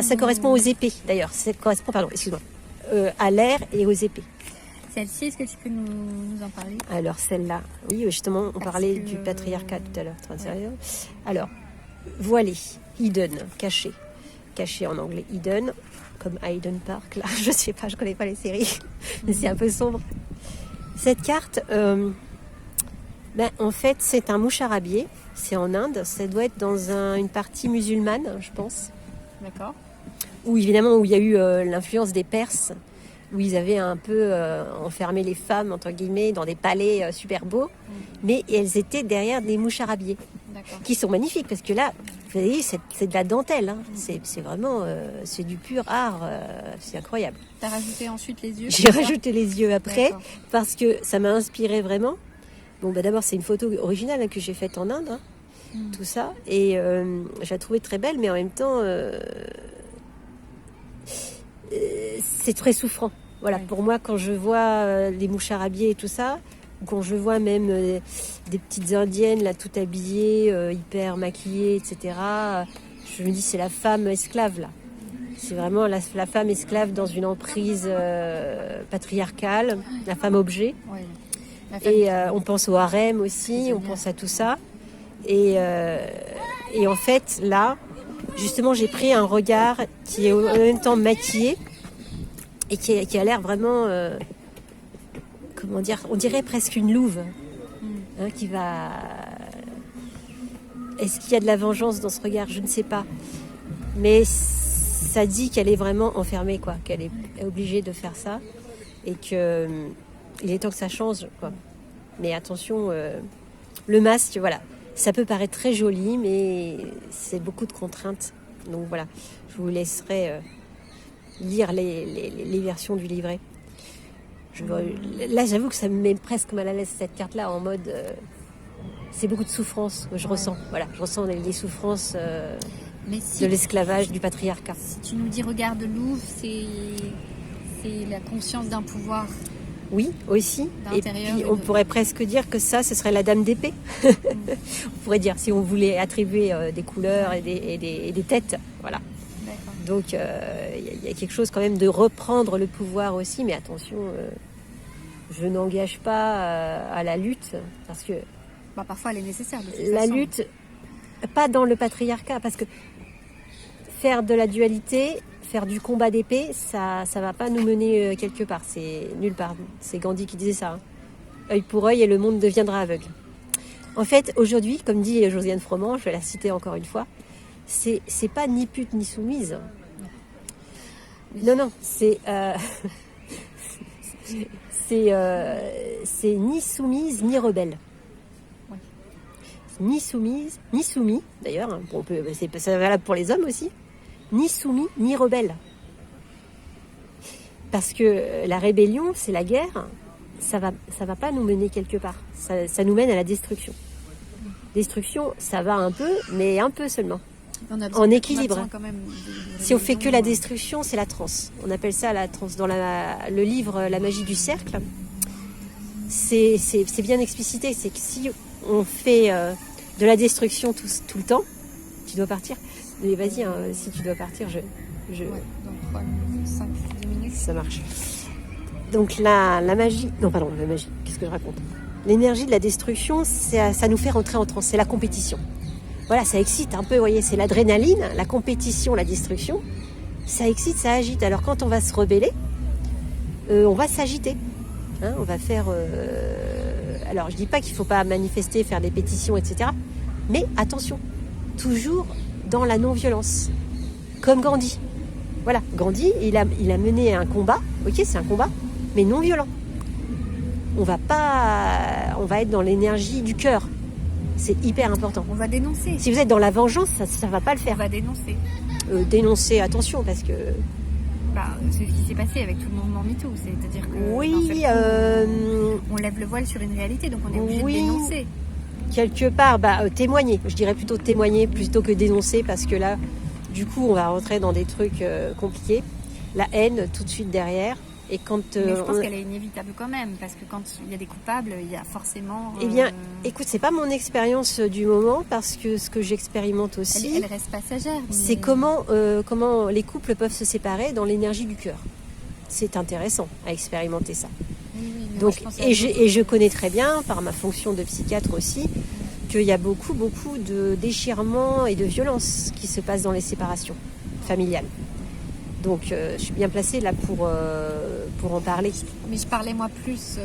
Ça correspond aux épées, d'ailleurs. Ça correspond, pardon, excuse-moi, à l'air et aux épées. Celle-ci, est-ce que tu peux nous en parler? Alors, celle-là, oui, justement, on parlait du patriarcat tout à l'heure. Ouais. Alors, voilée, hidden, caché. Caché en anglais, hidden, comme Hayden Park, là. Je sais pas, je connais pas les séries, mais c'est un peu sombre. Cette carte, en fait, c'est un moucharabier. C'est en Inde. Ça doit être dans une partie musulmane, je pense. D'accord. Où évidemment, où il y a eu l'influence des Perses, où ils avaient un peu enfermé les femmes, entre guillemets, dans des palais super beaux, mais elles étaient derrière des moucharabiers, qui sont magnifiques, parce que là, vous voyez, c'est de la dentelle, hein. C'est vraiment, c'est du pur art, c'est incroyable. Tu as rajouté ensuite les yeux? J'ai rajouté les yeux après, parce que ça m'a inspiré vraiment. Bon, d'abord, c'est une photo originale que j'ai faite en Inde, hein, tout ça, et je la trouvais très belle, mais en même temps... c'est très souffrant. Voilà, pour moi, quand je vois les moucharabiers et tout ça, ou quand je vois même des petites indiennes là, tout habillées, hyper maquillées, etc., je me dis c'est la femme esclave là. C'est vraiment la femme esclave dans une emprise patriarcale, la femme objet. Ouais. Et on pense au harem aussi, on pense à tout ça. Et en fait, là, justement, j'ai pris un regard qui est en même temps maquillé et qui a l'air vraiment, comment dire, on dirait presque une louve, hein, qui va... Est-ce qu'il y a de la vengeance dans ce regard? Je ne sais pas. Mais ça dit qu'elle est vraiment enfermée, quoi, qu'elle est obligée de faire ça et qu'il est temps que ça change, quoi. Mais attention, le masque, voilà. Ça peut paraître très joli, mais c'est beaucoup de contraintes. Donc voilà, je vous laisserai lire les versions du livret. Là, j'avoue que ça me met presque mal à l'aise, cette carte-là, en mode... c'est beaucoup de souffrance que je ressens. Voilà, je ressens les souffrances de l'esclavage, du patriarcat. Si tu nous dis regard de louve, c'est la conscience d'un pouvoir. Oui, aussi. Et puis, on pourrait presque dire que ça, ce serait la dame d'épée. On pourrait dire, si on voulait attribuer des couleurs et des têtes. Voilà. Donc, il y a quelque chose quand même de reprendre le pouvoir aussi. Mais attention, je n'engage pas à la lutte. Parce que... parfois, elle est nécessaire. La lutte, pas dans le patriarcat. Parce que faire de la dualité... Faire du combat d'épée, ça va pas nous mener quelque part. C'est nulle part. C'est Gandhi qui disait ça. Hein. Œil pour œil et le monde deviendra aveugle. En fait, aujourd'hui, comme dit Josiane Froment, je vais la citer encore une fois, c'est pas ni pute ni soumise. Non, c'est c'est ni soumise ni rebelle. Ni soumise, ni soumis, d'ailleurs. Bon, c'est valable pour les hommes aussi. Ni soumis, ni rebelle. Parce que la rébellion, c'est la guerre, ça va pas nous mener quelque part. Ça nous mène à la destruction. Destruction, ça va un peu, mais un peu seulement. En équilibre. Si on fait que la destruction, c'est la transe. On appelle ça la transe. Dans le livre La magie du cercle, c'est bien explicité. C'est que si on fait de la destruction tout le temps, tu dois partir. Mais vas-y, hein, si tu dois partir, Ouais, dans 5-10 minutes. Ça marche. Donc la magie... Non, pardon, la magie. Qu'est-ce que je raconte? L'énergie de la destruction, ça nous fait rentrer en transe. C'est la compétition. Voilà, ça excite un peu, vous voyez, c'est l'adrénaline, la compétition, la destruction. Ça excite, ça agite. Alors quand on va se rebeller, on va s'agiter. Hein, on va faire... Alors, je dis pas qu'il faut pas manifester, faire des pétitions, etc. Mais attention, toujours... dans la non-violence, comme Gandhi. Voilà, Gandhi, il a mené un combat, ok, c'est un combat, mais non violent. On va être dans l'énergie du cœur. C'est hyper important. On va dénoncer. Si vous êtes dans la vengeance, ça va pas le faire. On va dénoncer. Dénoncer, attention, parce que... c'est ce qui s'est passé avec tout le mouvement MeToo, c'est-à-dire que... Oui, on lève le voile sur une réalité, donc on est obligé de dénoncer. Quelque part, témoigner. Je dirais plutôt témoigner plutôt que dénoncer, parce que là, du coup, on va rentrer dans des trucs compliqués. La haine, tout de suite derrière. Et quand Mais je pense qu'elle est inévitable quand même, parce que quand il y a des coupables, il y a forcément... Eh bien, écoute, c'est pas mon expérience du moment, parce que ce que j'expérimente aussi, Elle reste passagère. c'est comment les couples peuvent se séparer dans l'énergie du cœur. C'est intéressant à expérimenter ça. Oui, mais Donc, moi, je connais très bien, par ma fonction de psychiatre aussi, qu'il y a beaucoup de déchirements et de violences qui se passent dans les séparations familiales. Donc, je suis bien placée là pour en parler. Mais je parlais moi plus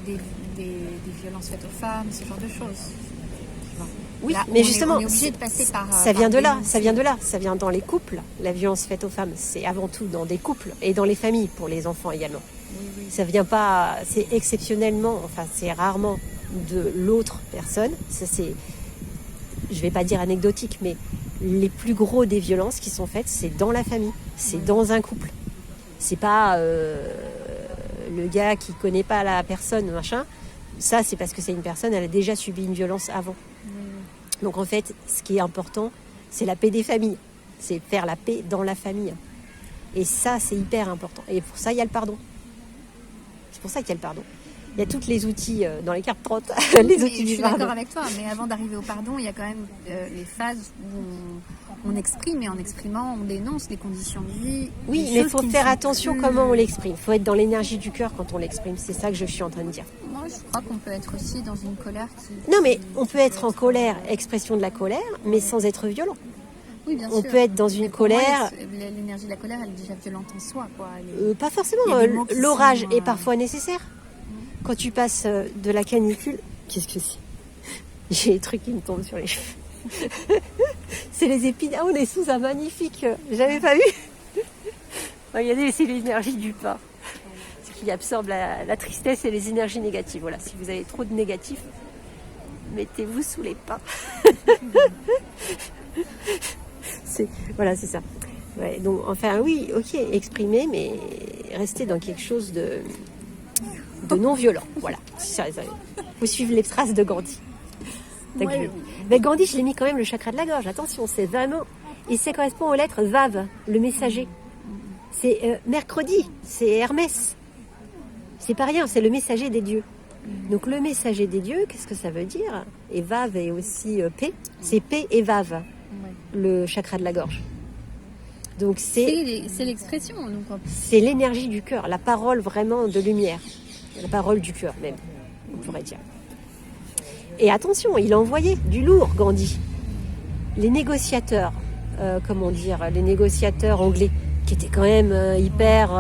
des violences faites aux femmes, ce genre de choses. Oui, là, mais justement, on est obligé de passer ça vient de là, ça vient dans les couples. La violence faite aux femmes, c'est avant tout dans des couples et dans les familles, pour les enfants également. Oui. Ça vient pas, c'est exceptionnellement, enfin c'est rarement de l'autre personne. Ça c'est, je vais pas dire anecdotique, mais les plus gros des violences qui sont faites, c'est dans la famille, c'est dans un couple. C'est pas le gars qui connaît pas la personne, machin. Ça, c'est parce que c'est une personne, elle a déjà subi une violence avant. Donc en fait, ce qui est important, c'est la paix des familles. C'est faire la paix dans la famille. Et ça, c'est hyper important. Et pour ça, il y a le pardon. C'est pour ça qu'il y a le pardon. Il y a tous les outils dans les cartes 30, les outils Je du suis pardon. d'accord avec toi, mais avant d'arriver au pardon, il y a quand même les phases où on exprime, et en exprimant, on dénonce les conditions de vie. Oui, mais il faut faire attention comment on l'exprime. Il faut être dans l'énergie du cœur quand on l'exprime. C'est ça que je suis en train de dire. Moi, je crois qu'on peut être aussi dans une colère qui... Non, mais on peut être en colère, expression de la colère, mais sans être violent. Oui, bien On sûr. peut être dans une Mais pour moi, colère... l'énergie de la colère, elle est déjà violente en soi, quoi. Pas forcément. Il y a des mots qui L'orage sont, est parfois nécessaire. Quand tu passes de la canicule... Qu'est-ce que c'est ? J'ai des trucs qui me tombent sur les cheveux. C'est les épines. Ah, on est sous un magnifique... J'avais pas vu. Regardez, c'est l'énergie du pain. Ce qui absorbe la tristesse et les énergies négatives. Voilà, si vous avez trop de négatifs, mettez-vous sous les pins. Voilà, c'est ça. Ouais, donc, enfin, oui, ok, exprimer, mais rester dans quelque chose de non violent. Voilà. Faut suivre les traces de Gandhi. Ouais. Mais Gandhi, je l'ai mis quand même le chakra de la gorge. Attention, c'est vraiment... Et ça correspond aux lettres Vav, le messager. C'est mercredi, c'est Hermès. C'est pas rien, c'est le messager des dieux. Donc le messager des dieux, qu'est-ce que ça veut dire ? Et Vav est aussi P. C'est P et Vav, le chakra de la gorge. Donc c'est l'expression. Donc c'est l'énergie du cœur, la parole vraiment de lumière. La parole du cœur même, on pourrait dire. Et attention, il a envoyé du lourd, Gandhi. Les négociateurs, les négociateurs anglais, qui étaient quand même hyper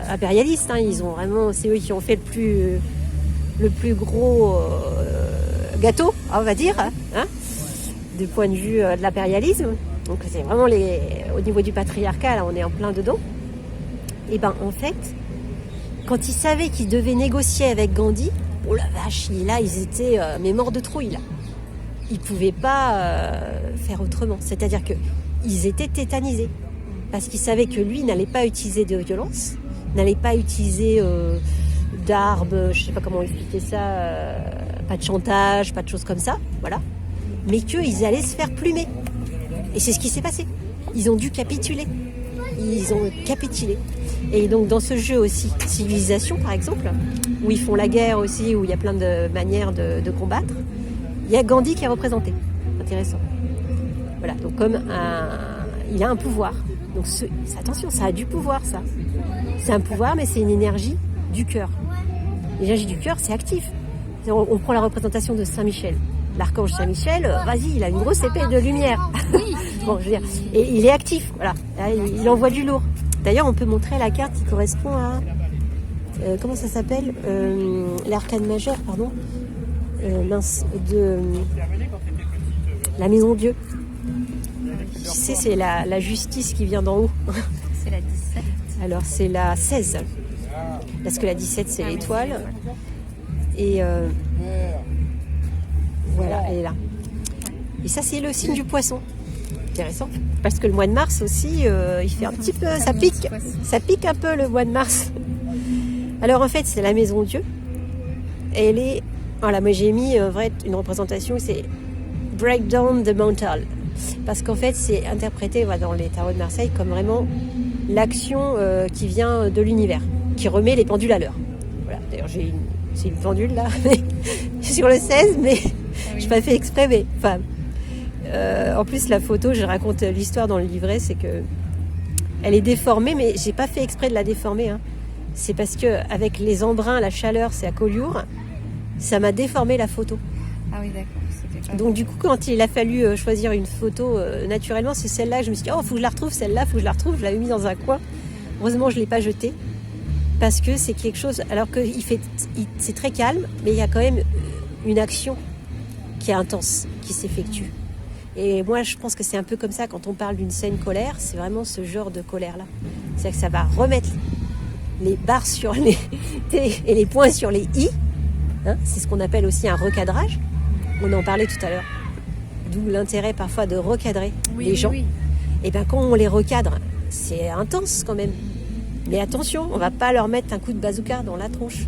impérialistes. Hein. Ils ont vraiment, c'est eux qui ont fait le plus gros gâteau, on va dire, hein, du point de vue de l'impérialisme. Donc c'est vraiment au niveau du patriarcat, là, on est en plein dedans. Et ben en fait, quand ils savaient qu'ils devaient négocier avec Gandhi, oh la vache, ils étaient mais morts de trouille là. Ils pouvaient pas faire autrement. C'est-à-dire que ils étaient tétanisés parce qu'ils savaient que lui n'allait pas utiliser de violence, n'allait pas utiliser d'armes, je sais pas comment expliquer ça, pas de chantage, pas de choses comme ça, voilà. Mais qu'ils allaient se faire plumer. Et c'est ce qui s'est passé. Ils ont dû capituler. Ils ont capitulé. Et donc dans ce jeu aussi, Civilisation par exemple, où ils font la guerre aussi, où il y a plein de manières de combattre, il y a Gandhi qui est représenté. Intéressant. Voilà, donc il a un pouvoir. Donc attention, ça a du pouvoir ça. C'est un pouvoir, mais c'est une énergie du cœur. L'énergie du cœur, c'est actif. On prend la représentation de Saint-Michel. L'archange Saint-Michel, vas-y, il a une grosse épée de lumière. Oui. Bon, je veux dire, et il est actif, voilà. Il envoie du lourd. D'ailleurs, on peut montrer la carte qui correspond à... comment ça s'appelle l'arcane majeur, pardon. De la maison Dieu. Tu sais, c'est la justice qui vient d'en haut. C'est la 17. Alors, c'est la 16. Parce que la 17, c'est l'étoile. Et voilà, elle est là. Et ça, c'est le signe du poisson. Intéressant. Parce que le mois de mars aussi, il fait un petit peu... Ça pique un peu le mois de mars. Alors, en fait, c'est la maison Dieu. Et elle est... Voilà, moi, j'ai mis une représentation, c'est Break Down the Mental. parce qu'en fait, c'est interprété dans les tarots de Marseille comme vraiment l'action qui vient de l'univers, qui remet les pendules à l'heure. Voilà. D'ailleurs, c'est une pendule là, sur le 16, mais je n'ai pas fait exprès. Mais enfin, en plus, la photo, je raconte l'histoire dans le livret, c'est que elle est déformée, mais j'ai pas fait exprès de la déformer. Hein. C'est parce que avec les embruns, la chaleur, c'est à Collioure, ça m'a déformé la photo. Ah oui, d'accord. Donc du coup, quand il a fallu choisir une photo naturellement, c'est celle-là. Je me suis dit, oh, faut que je la retrouve, celle-là, faut que je la retrouve. Je l'avais mis dans un coin. Heureusement, je l'ai pas jetée parce que c'est quelque chose. Alors que c'est très calme, mais il y a quand même une action qui est intense, qui s'effectue. Et moi, je pense que c'est un peu comme ça quand on parle d'une scène colère. C'est vraiment ce genre de colère-là. C'est-à-dire que ça va remettre les barres sur les T et les points sur les I. Hein, c'est ce qu'on appelle aussi un recadrage. On en parlait tout à l'heure. D'où l'intérêt parfois de recadrer les gens. Oui. Et bien quand on les recadre, c'est intense quand même. Mais attention, on ne va pas leur mettre un coup de bazooka dans la tronche.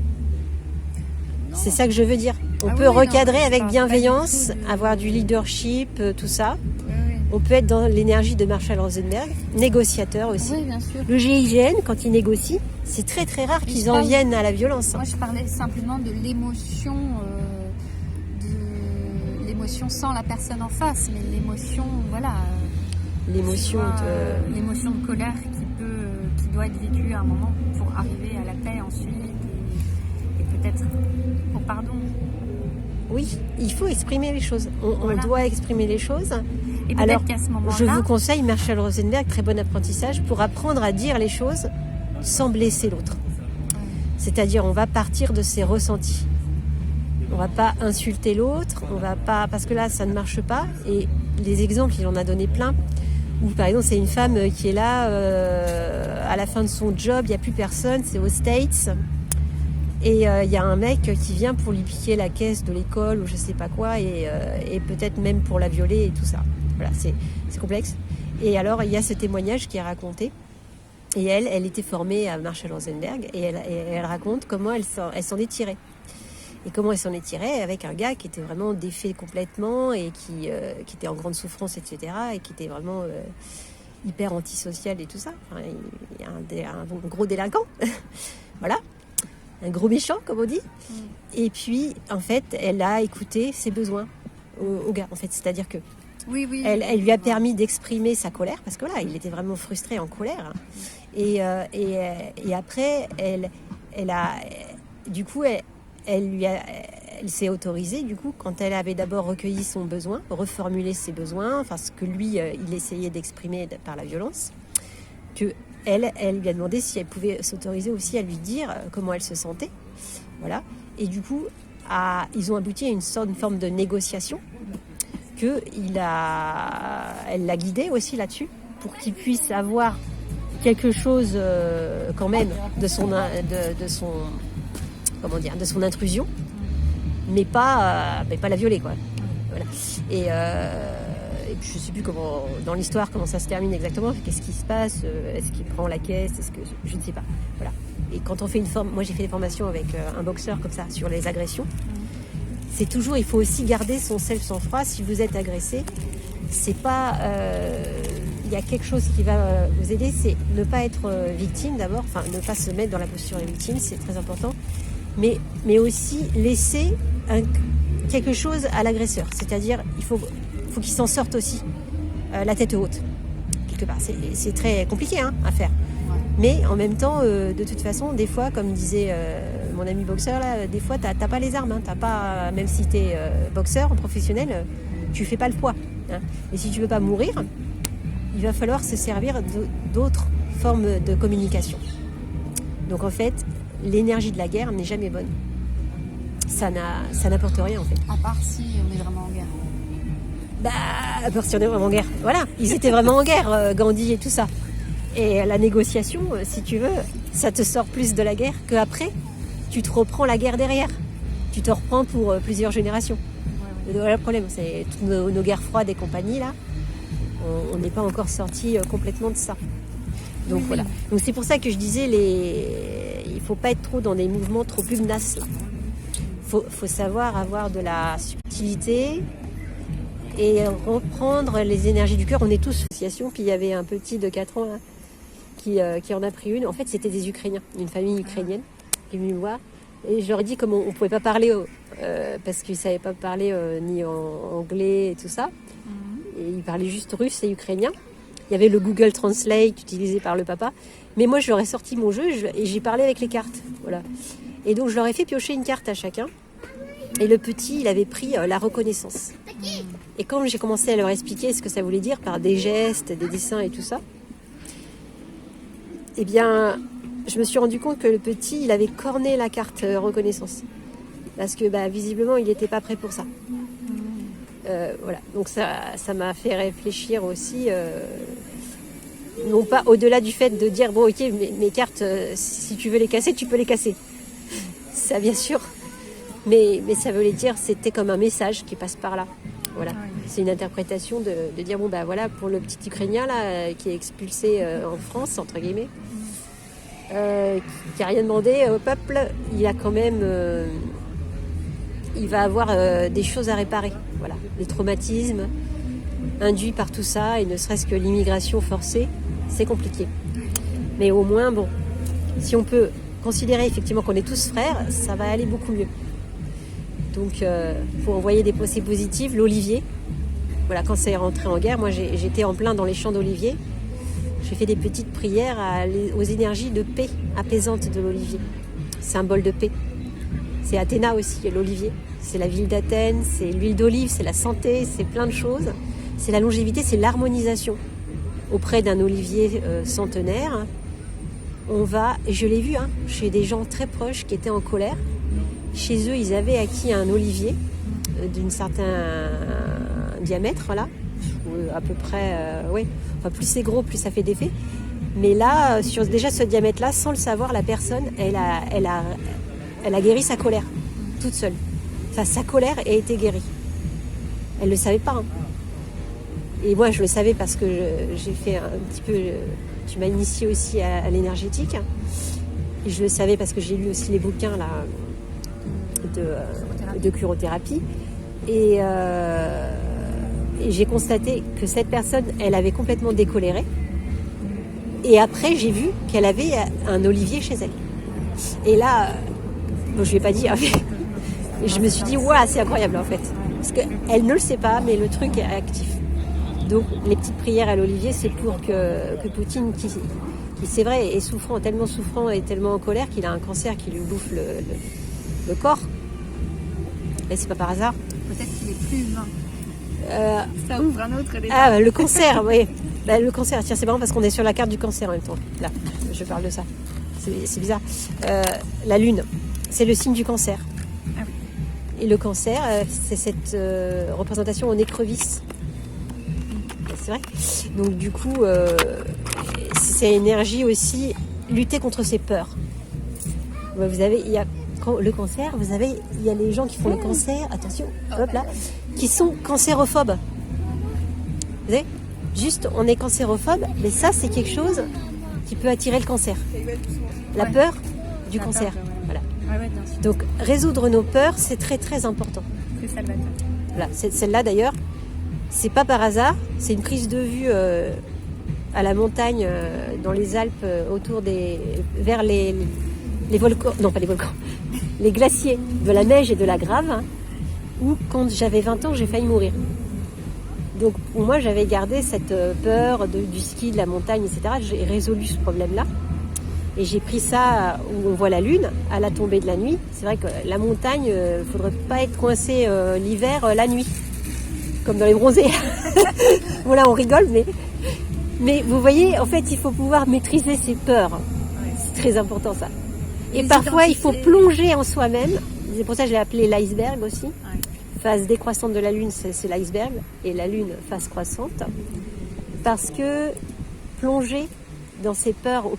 Non. C'est ça que je veux dire. On peut recadrer avec bienveillance, avoir du leadership, tout ça. Oui. On peut être dans l'énergie de Marshall Rosenberg, négociateur aussi. Oui, bien sûr. Le GIGN, quand il négocie, c'est très très rare qu'ils en viennent à la violence. Moi, je parlais simplement de l'émotion... l'émotion sans la personne en face, mais l'émotion, voilà. L'émotion de colère qui doit être vécue à un moment pour arriver à la paix ensuite et peut-être au pardon. Oui, il faut exprimer les choses. On doit exprimer les choses. Et peut-être qu'à ce moment-là... Je vous conseille Marshall Rosenberg, très bon apprentissage, pour apprendre à dire les choses sans blesser l'autre. C'est-à-dire, on va partir de ses ressentis. On va pas insulter l'autre, on va pas, parce que là ça ne marche pas. Et les exemples, il en a donné plein. Où par exemple c'est une femme qui est là à la fin de son job, il n'y a plus personne, c'est aux States. Et il y a un mec qui vient pour lui piquer la caisse de l'école ou je sais pas quoi, et peut-être même pour la violer et tout ça. Voilà, c'est complexe. Et alors il y a ce témoignage qui est raconté. Et elle était formée à Marshall Rosenberg et elle raconte comment elle s'en est tirée. Et comment elle s'en est tirée avec un gars qui était vraiment défait complètement et qui était en grande souffrance, etc. Et qui était vraiment hyper antisocial et tout ça. Enfin, il y a un gros délinquant. Voilà. Un gros méchant, comme on dit. Et puis, en fait, elle a écouté ses besoins au gars, en fait. C'est-à-dire que elle lui a permis d'exprimer sa colère, parce que là, il était vraiment frustré, en colère. Et après, elle s'est autorisée, du coup, quand elle avait d'abord recueilli son besoin, reformulé ses besoins, enfin ce que lui, il essayait d'exprimer par la violence, que elle lui a demandé si elle pouvait s'autoriser aussi à lui dire comment elle se sentait. Voilà. Et du coup, ils ont abouti à une forme de négociation elle l'a guidé aussi là-dessus pour qu'il puisse avoir quelque chose quand même de son intrusion, mais pas la violer, quoi. Voilà. Et puis je sais plus dans l'histoire comment ça se termine exactement, qu'est-ce qui se passe, est-ce qu'il prend la caisse, je ne sais pas. Voilà. Et quand on fait moi j'ai fait des formations avec un boxeur comme ça sur les agressions. C'est toujours, il faut aussi garder son sang-froid. Si vous êtes agressé, c'est pas, il y a quelque chose qui va vous aider, c'est ne pas être victime d'abord, enfin ne pas se mettre dans la posture de victime, c'est très important. Mais aussi laisser quelque chose à l'agresseur, c'est-à-dire il faut qu'il s'en sorte aussi, la tête haute quelque part. C'est très compliqué à faire. Mais en même temps, de toute façon, des fois, comme disait mon ami boxeur, là, des fois, t'as pas les armes. T'as pas, même si t'es boxeur professionnel, tu fais pas le poids. Et si tu veux pas mourir, il va falloir se servir d'autres formes de communication. Donc en fait, l'énergie de la guerre n'est jamais bonne. Ça n'apporte rien en fait. À part si on est vraiment en guerre. À part si on est vraiment en guerre. Voilà, ils étaient vraiment en guerre, Gandhi et tout ça. Et la négociation, si tu veux, ça te sort plus de la guerre qu'après, tu te reprends la guerre derrière. Tu te reprends pour plusieurs générations. Voilà le problème, c'est toutes nos guerres froides et compagnie, là, on n'est pas encore sorti complètement de ça. Donc voilà. Donc c'est pour ça que je disais, il ne faut pas être trop dans des mouvements trop pugnaces, là. Faut savoir avoir de la subtilité et reprendre les énergies du cœur. On est tous en association, puis il y avait un petit de 4 ans là, qui en a pris une. En fait, c'était des Ukrainiens, une famille ukrainienne qui est venue me voir. Et je leur ai dit comme on ne pouvait pas parler, parce qu'ils ne savaient pas parler ni en anglais et tout ça. Et ils parlaient juste russe et ukrainien. Il y avait le Google Translate utilisé par le papa. Mais moi, je leur ai sorti mon jeu et j'ai parlé avec les cartes. Voilà. Et donc, je leur ai fait piocher une carte à chacun. Et le petit, il avait pris la reconnaissance. Et quand j'ai commencé à leur expliquer ce que ça voulait dire par des gestes, des dessins et tout ça, eh bien, je me suis rendu compte que le petit, il avait corné la carte reconnaissance. Parce que visiblement, il n'était pas prêt pour ça. Voilà. Donc ça m'a fait réfléchir aussi, non pas au-delà du fait de dire, bon ok, mes cartes, si tu veux les casser, tu peux les casser. Ça bien sûr. Mais ça voulait dire, c'était comme un message qui passe par là. Voilà. C'est une interprétation de dire, bon voilà, pour le petit Ukrainien là, qui est expulsé en France, entre guillemets, qui n'a rien demandé au peuple, il a quand même... il va avoir des choses à réparer. Voilà. Les traumatismes induits par tout ça, et ne serait-ce que l'immigration forcée, c'est compliqué. Mais au moins, bon, si on peut considérer effectivement qu'on est tous frères, ça va aller beaucoup mieux. Donc, pour envoyer des pensées positives, l'olivier. Voilà, quand c'est rentré en guerre, moi j'étais en plein dans les champs d'olivier. J'ai fait des petites prières aux énergies de paix apaisantes de l'olivier. Symbole de paix. C'est Athéna aussi, l'olivier. C'est la ville d'Athènes, c'est l'huile d'olive, c'est la santé, c'est plein de choses. C'est la longévité, c'est l'harmonisation. Auprès d'un olivier centenaire, on va, et je l'ai vu, chez des gens très proches qui étaient en colère. Chez eux, ils avaient acquis un olivier d'un certain diamètre, voilà, à peu près, enfin plus c'est gros, plus ça fait d'effet. Mais là, sur déjà ce diamètre-là, sans le savoir, la personne, elle a guéri sa colère, toute seule. Enfin, sa colère a été guérie. Elle ne le savait pas. Et moi, je le savais parce que j'ai fait un petit peu... Tu m'as initié aussi à l'énergétique. Et je le savais parce que j'ai lu aussi les bouquins là, de clurothérapie. Et j'ai constaté que cette personne, elle avait complètement décoléré. Et après, j'ai vu qu'elle avait un olivier chez elle. Et là, bon, je ne vais pas dire, mais je me suis dit, waouh, c'est incroyable en fait. Parce qu'elle ne le sait pas, mais le truc est actif. Donc, les petites prières à l'olivier, c'est pour que Poutine, qui c'est vrai, est tellement souffrant et tellement en colère qu'il a un cancer qui lui bouffe le corps. Et c'est pas par hasard. Peut-être qu'il est plus humain. Ça ouvre un autre débat. Ah, le cancer, oui. Le cancer, tiens, c'est marrant parce qu'on est sur la carte du cancer en même temps. Là, je parle de ça. C'est bizarre. La lune, c'est le signe du cancer. Ah oui. Et le cancer, c'est cette représentation en écrevisse. C'est vrai. Donc du coup, c'est énergie aussi, lutter contre ses peurs. Vous avez, il y a le cancer, il y a les gens qui font le cancer, attention, hop là, qui sont cancérophobes. Vous savez, juste on est cancérophobe, mais ça c'est quelque chose qui peut attirer le cancer. La peur du cancer. Voilà. Ouais, bien sûr. Donc résoudre nos peurs, c'est très très important. C'est salvateur. Voilà, celle-là d'ailleurs, c'est pas par hasard, c'est une prise de vue à la montagne, dans les Alpes, vers les volcans, non pas les volcans, les glaciers de la neige et de la grave, où quand j'avais 20 ans, j'ai failli mourir. Donc pour moi, j'avais gardé cette peur du ski, de la montagne, etc. J'ai résolu ce problème-là. Et j'ai pris ça où on voit la lune, à la tombée de la nuit. C'est vrai que la montagne, il ne faudrait pas être coincé l'hiver, la nuit. Comme dans les bronzés. Voilà, on rigole, mais vous voyez, en fait, il faut pouvoir maîtriser ses peurs. C'est très important, ça. Et parfois, il faut plonger en soi-même. C'est pour ça que je l'ai appelé l'iceberg aussi. Ouais. Phase décroissante de la Lune, c'est l'iceberg. Et la Lune, phase croissante. Parce que plonger dans ses peurs au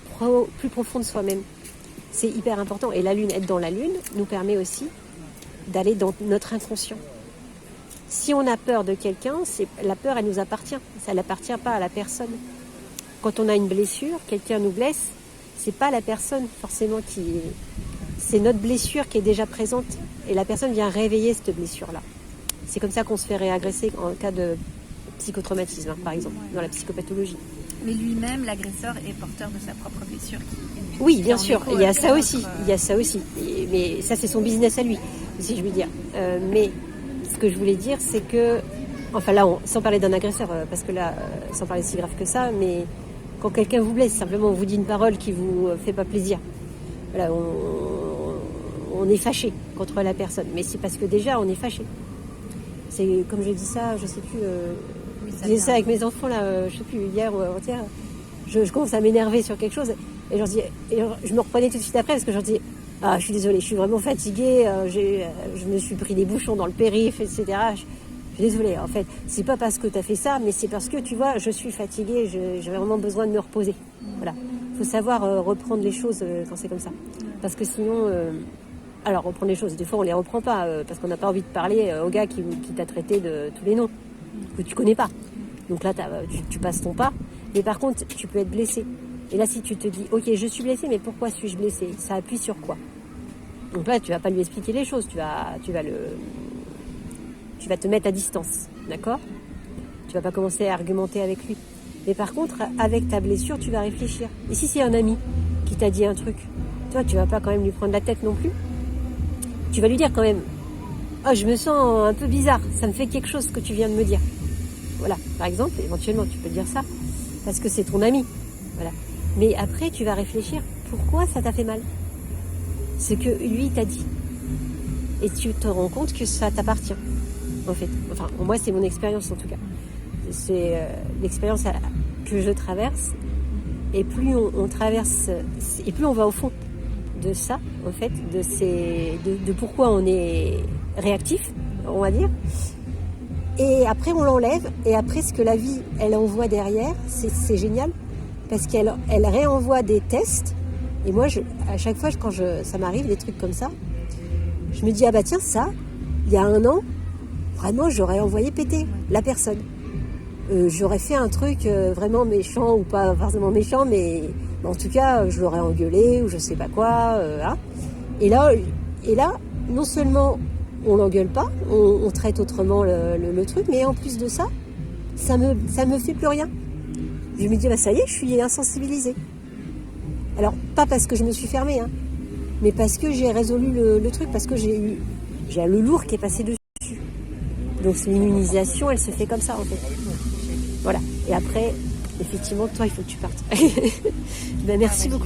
plus profond de soi-même, c'est hyper important. Et la Lune, être dans la Lune, nous permet aussi d'aller dans notre inconscient. Si on a peur de quelqu'un, la peur, elle nous appartient. Ça n'appartient pas à la personne. Quand on a une blessure, quelqu'un nous blesse, c'est pas la personne forcément c'est notre blessure qui est déjà présente. Et la personne vient réveiller cette blessure-là. C'est comme ça qu'on se fait réagresser en cas de psychotraumatisme, par exemple, dans la psychopathologie. Mais lui-même, l'agresseur, est porteur de sa propre blessure. Oui, bien sûr, il y a ça aussi. Il y a ça aussi. Mais ça, c'est son business à lui, si je puis dire. Mais ce que je voulais dire, c'est que, enfin là, sans parler d'un agresseur, parce que là, sans parler si grave que ça, mais quand quelqu'un vous blesse, simplement on vous dit une parole qui vous fait pas plaisir. Voilà, on est fâché contre la personne, mais c'est parce que déjà on est fâché. C'est comme j'ai dit ça, je sais plus. Je disais ça avec mes enfants là, je sais plus hier ou avant-hier. Je commence à m'énerver sur quelque chose et je me reprenais tout de suite après parce que je leur dis je suis désolée, je suis vraiment fatiguée, je me suis pris des bouchons dans le périph', etc. Je suis désolée, en fait, c'est pas parce que tu as fait ça, mais c'est parce que tu vois, je suis fatiguée, j'ai vraiment besoin de me reposer. Voilà, faut savoir reprendre les choses quand c'est comme ça, parce que sinon, alors reprendre les choses, des fois on les reprend pas parce qu'on n'a pas envie de parler au gars qui t'a traité de tous les noms que tu connais pas. Donc là, tu passes ton pas. Mais par contre, tu peux être blessé. Et là, si tu te dis, ok, je suis blessé, mais pourquoi suis-je blessé? Ça appuie sur quoi? Donc là, tu vas pas lui expliquer les choses. Tu vas te mettre à distance, d'accord? Tu vas pas commencer à argumenter avec lui. Mais par contre, avec ta blessure, tu vas réfléchir. Et si c'est un ami qui t'a dit un truc, toi, tu vas pas quand même lui prendre la tête non plus. Tu vas lui dire quand même, je me sens un peu bizarre. Ça me fait quelque chose ce que tu viens de me dire. Voilà, par exemple, éventuellement, tu peux dire ça, parce que c'est ton ami. Voilà. Mais après, tu vas réfléchir, pourquoi ça t'a fait mal? Ce que lui t'a dit. Et tu te rends compte que ça t'appartient, en fait. Enfin, moi, c'est mon expérience, en tout cas. C'est l'expérience que je traverse. Et plus on traverse, et plus on va au fond de ça, en fait, de pourquoi on est réactif, on va dire. Et après, on l'enlève. Et après, ce que la vie, elle envoie derrière, c'est génial. Parce qu'elle réenvoie des tests. Et moi, à chaque fois, quand ça m'arrive, des trucs comme ça, je me dis, ah bah tiens, ça, il y a 1 an, vraiment, j'aurais envoyé péter la personne. J'aurais fait un truc vraiment méchant, ou pas forcément méchant, mais en tout cas, je l'aurais engueulé, ou je sais pas quoi. Hein. Et là, non seulement on l'engueule pas, on traite autrement le truc, mais en plus de ça, ça me fait plus rien. Je me dis, ça y est, je suis insensibilisée. Alors, pas parce que je me suis fermée, hein, mais parce que j'ai résolu le truc, parce que j'ai le lourd qui est passé dessus. Donc, c'est l'immunisation, elle se fait comme ça, en fait. Voilà. Et après, effectivement, toi, il faut que tu partes. Merci beaucoup.